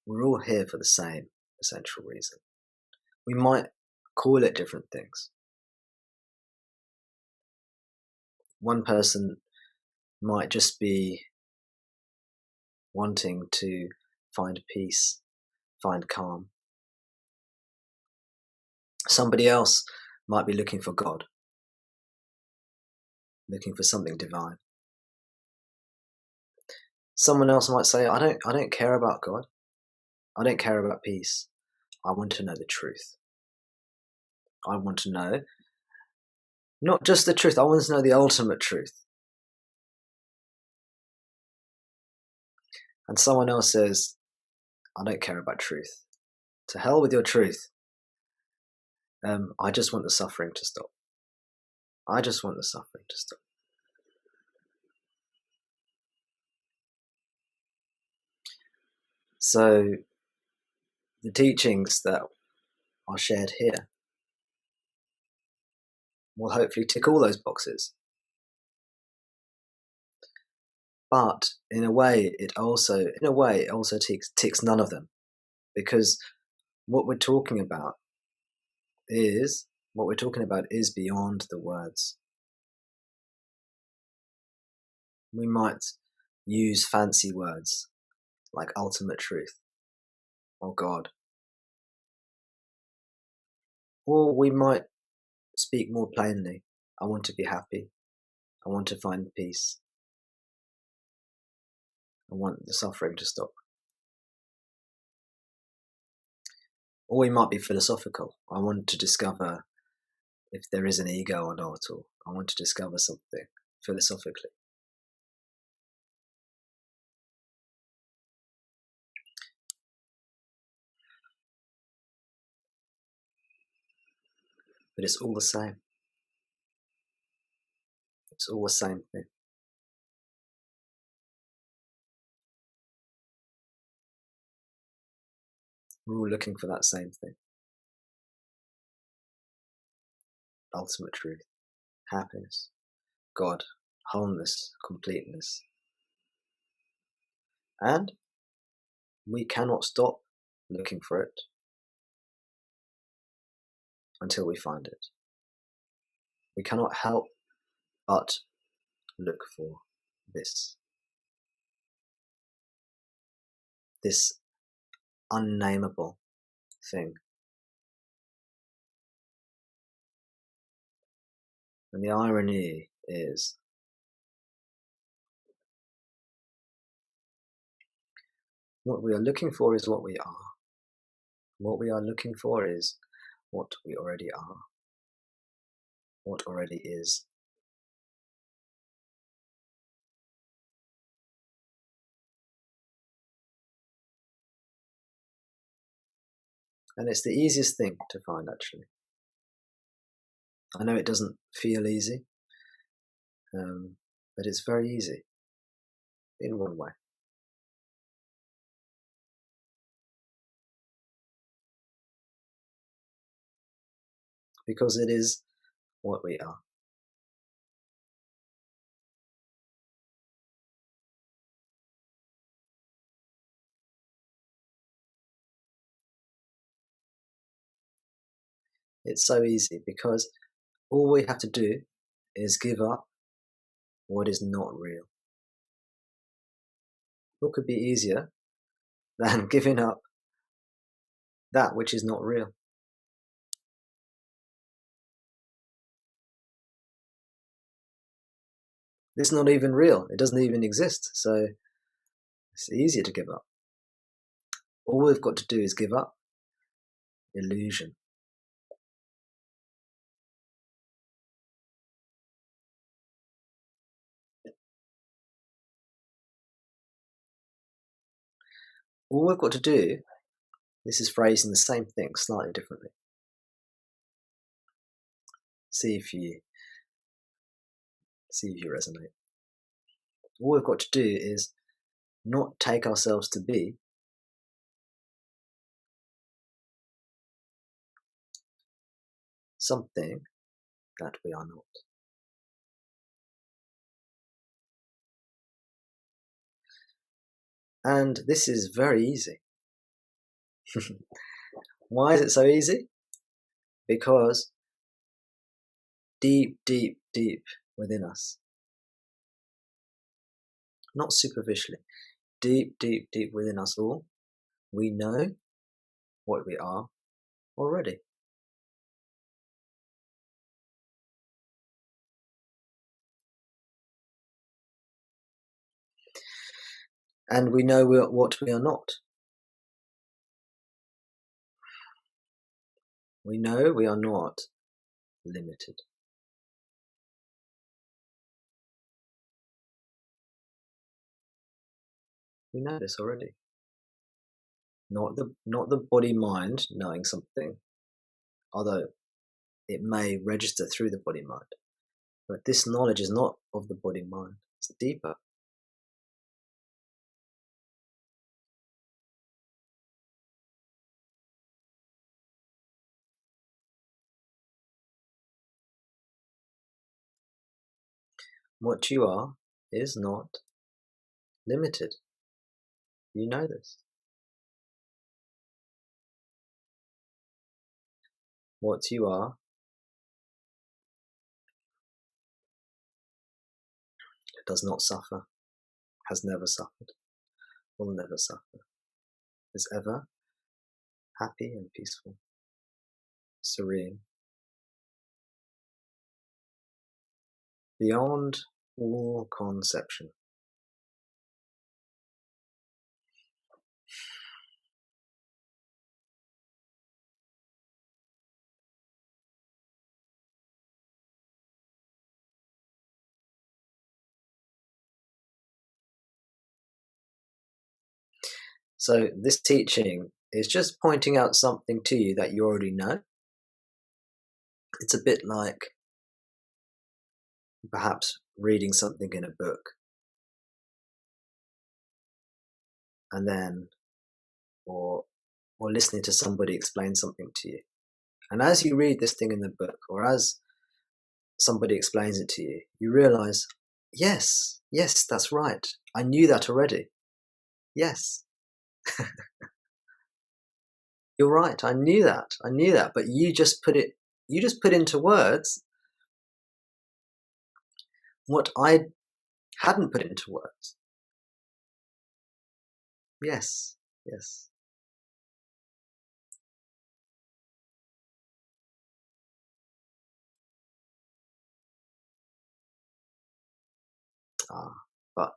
We're all here for the same essential reason. We might call it different things. One person might just be wanting to find peace, find calm. Somebody else might be looking for God, looking for something divine. Someone else might say, I don't care about God. I don't care about peace. I want to know the truth. I want to know not just the truth, I want to know the ultimate truth. And someone else says, I don't care about truth. To hell with your truth. I just want the suffering to stop. I just want the suffering to stop. So the teachings that are shared here will hopefully tick all those boxes. But in a way, it also ticks none of them, because what we're talking about is beyond the words. We might use fancy words like ultimate truth or God, or we might speak more plainly. I want to be happy. I want to find peace. I want the suffering to stop. Or we might be philosophical. I want to discover if there is an ego or not, or I want to discover something philosophically. But it's all the same. It's all the same thing. We're all looking for that same thing. Ultimate truth, happiness, God, wholeness, completeness. And we cannot stop looking for it until we find it. We cannot help but look for this unnameable thing. And the irony is what we are looking for is what we are. What we are looking for is what we already are, what already is. And it's the easiest thing to find, actually. I know it doesn't feel easy, but it's very easy in one way. Because it is what we are. It's so easy because all we have to do is give up what is not real. What could be easier than giving up that which is not real? It's not even real. It doesn't even exist. So it's easier to give up. All we've got to do is give up illusion. All we've got to do, this is phrasing the same thing slightly differently. See if you resonate. All we've got to do is not take ourselves to be something that we are not. And this is very easy. Why is it so easy? Because deep, deep, deep within us, not superficially, deep, deep, deep within us all, we know what we are already. And we know what we are not. We know we are not limited. We know this already. Not the body-mind knowing something, although it may register through the body-mind. But this knowledge is not of the body-mind. It's deeper. What you are is not limited. You know this. What you are does not suffer, has never suffered, will never suffer, is ever happy and peaceful, serene, beyond all conception. So this teaching is just pointing out something to you that you already know. It's a bit like perhaps reading something in a book and then or listening to somebody explain something to you. And as you read this thing in the book, or as somebody explains it to you, you realize, yes, that's right. I knew that already. Yes. You're right. I knew that. But you just put into words what I hadn't put into words. Yes. But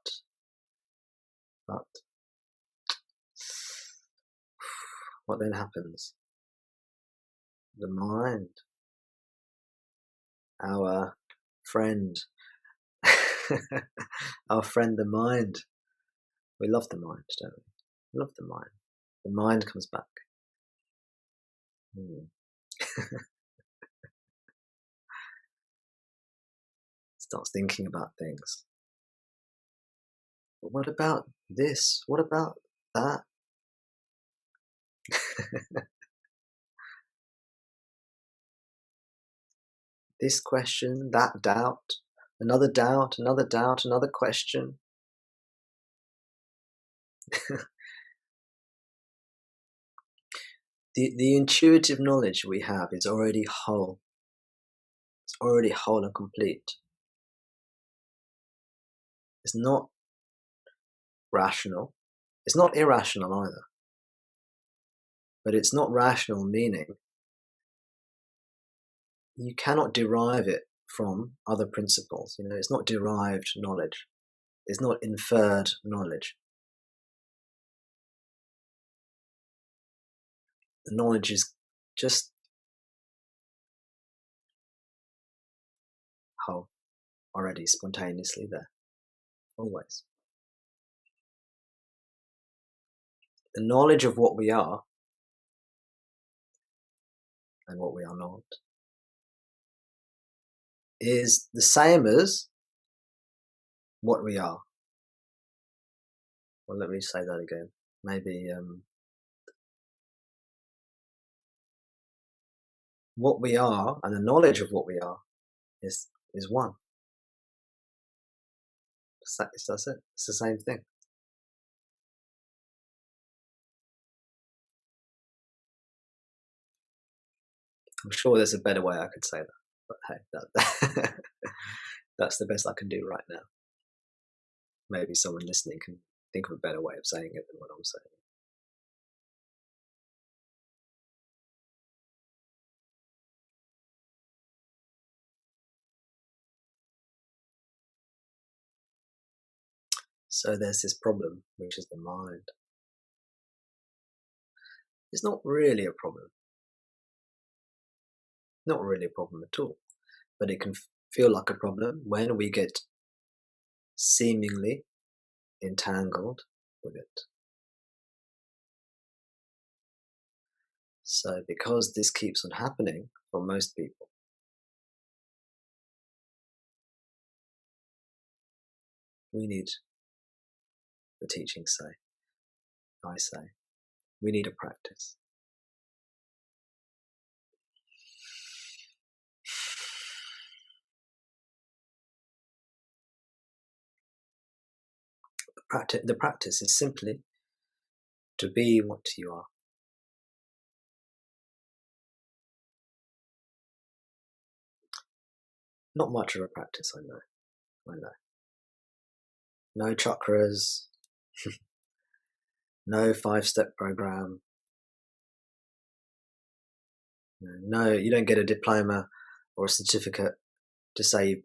what then happens? The mind, our friend, our friend, the mind. We love the mind, don't we? We love the mind. The mind comes back. Starts thinking about things. But what about this? What about that? This question, that doubt, another question. The intuitive knowledge we have is already whole. It's already whole and complete. It's not rational. It's not irrational either. But it's not rational, meaning you cannot derive it from other principles. It's not derived knowledge. It's not inferred knowledge. The knowledge is just whole, already spontaneously there, always. The knowledge of what we are and what we are not is the same as what we are. Well, let me say that again. Maybe what we are and the knowledge of what we are is one. That's it. It's the same thing. I'm sure there's a better way I could say that, but hey, that's the best I can do right now. Maybe someone listening can think of a better way of saying it than what I'm saying. So there's this problem, which is the mind. It's not really a problem. Not really a problem at all. But it can feel like a problem when we get seemingly entangled with it. So because this keeps on happening for most people, we need, the teachings say, I say, we need a practice. The practice is simply to be what you are. Not much of a practice, I know. No chakras, no 5-step program. No, you don't get a diploma or a certificate to say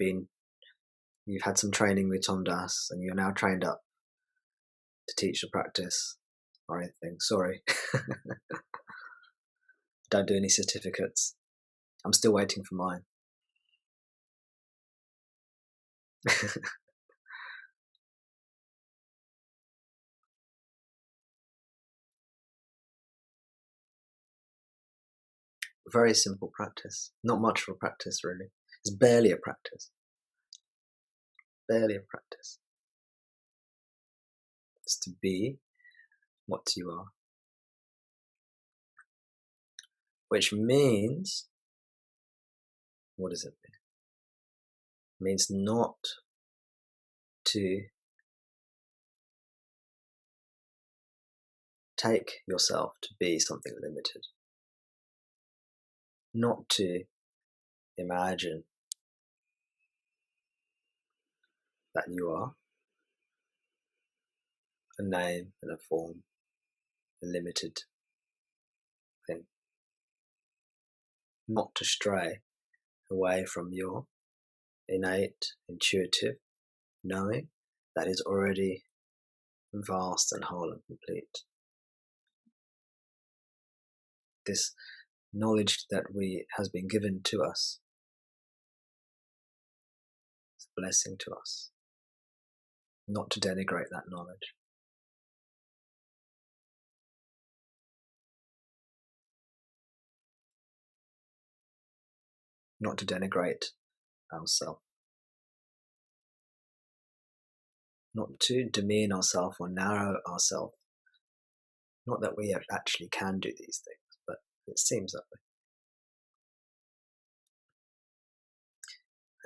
you've had some training with Tom Das and you're now trained up to teach the practice or anything. Sorry. Don't do any certificates. I'm still waiting for mine. Very simple practice. Not much of a practice, really. It's barely a practice. Barely a practice. It's to be what you are. Which means, what does it mean? It means not to take yourself to be something limited. Not to imagine that you are a name and a form, a limited thing. Not to stray away from your innate, intuitive knowing that is already vast and whole and complete. This knowledge that has been given to us is a blessing to us. Not to denigrate that knowledge. Not to denigrate ourselves. Not to demean ourselves or narrow ourselves. Not that we actually can do these things, but it seems that way.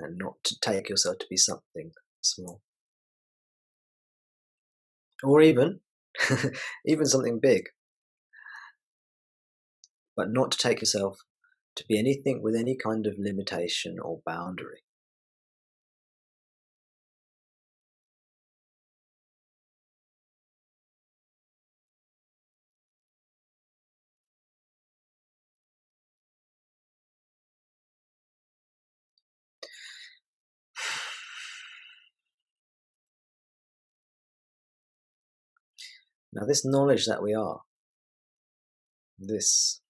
And not to take yourself to be something small. Or even something big. But not to take yourself to be anything with any kind of limitation or boundary. Now this knowledge that we are, let's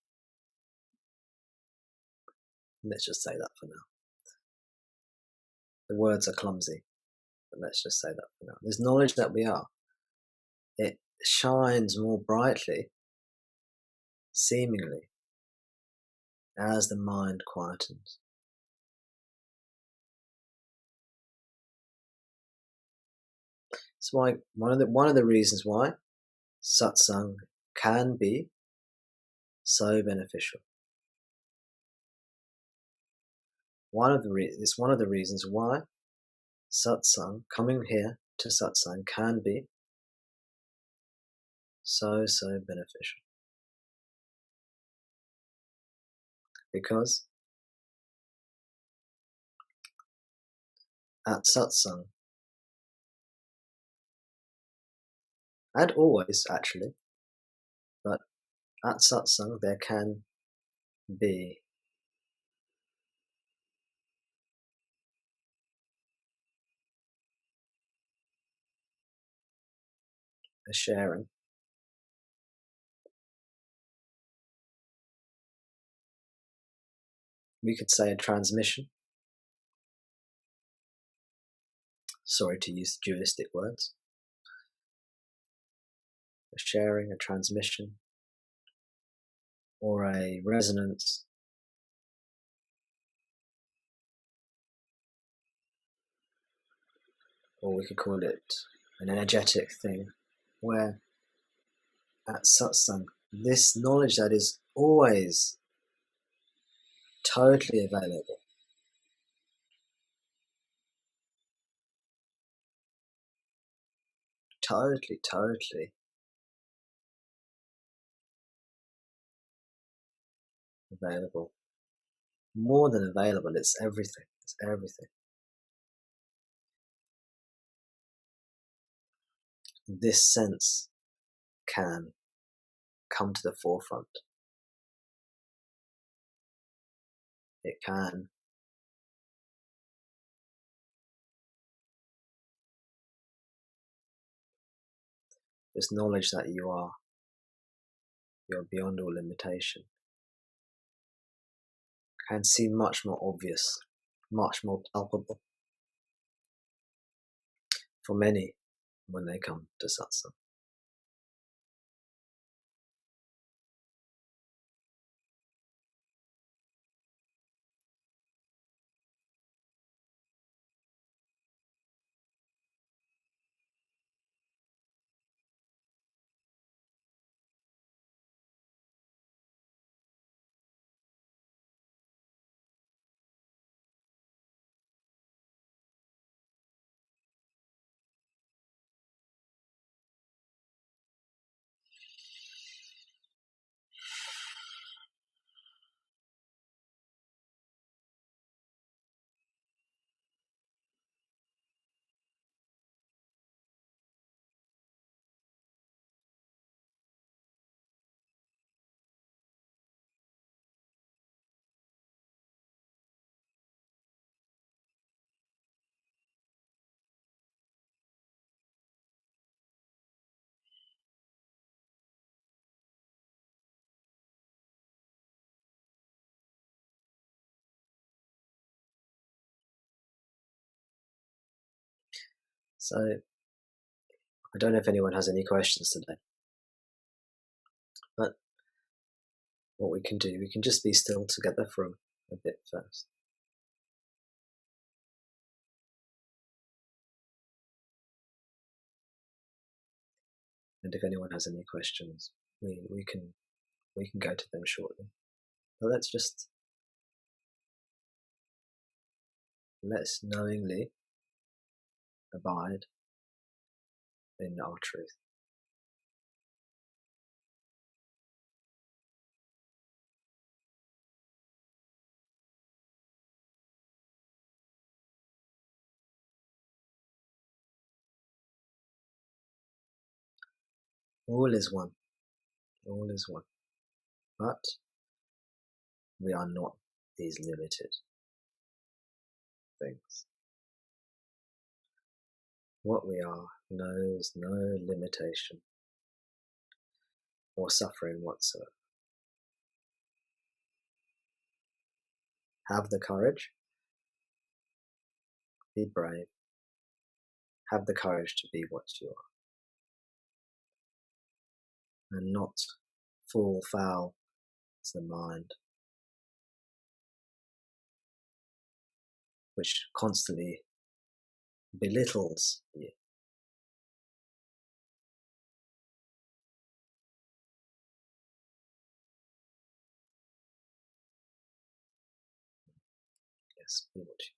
just say that for now. The words are clumsy, but let's just say that for now. This knowledge that we are, it shines more brightly, seemingly, as the mind quietens. That's why one of the reasons why satsang can be so beneficial. It's one of the reasons why satsang, coming here to satsang, can be so beneficial. Because at satsang, and always actually, but at satsang there can be a sharing. We could say a transmission. Sorry to use dualistic words. A sharing, a transmission, or a resonance, or we could call it an energetic thing, where at satsang, this knowledge that is always totally available, totally available, more than available, it's everything, it's everything. This sense can come to the forefront. It can. This knowledge that you're beyond all limitation can seem much more obvious, much more palpable for many when they come to satsang. So I don't know if anyone has any questions today, but what we can do, we can just be still together for a bit first. And if anyone has any questions, we can go to them shortly. But let's knowingly abide in our truth. All is one. All is one. But we are not these limited things. What we are knows no limitation or suffering whatsoever. Have the courage, be brave, have the courage to be what you are, and not fall foul to the mind, which constantly belittles you. Yes, be what you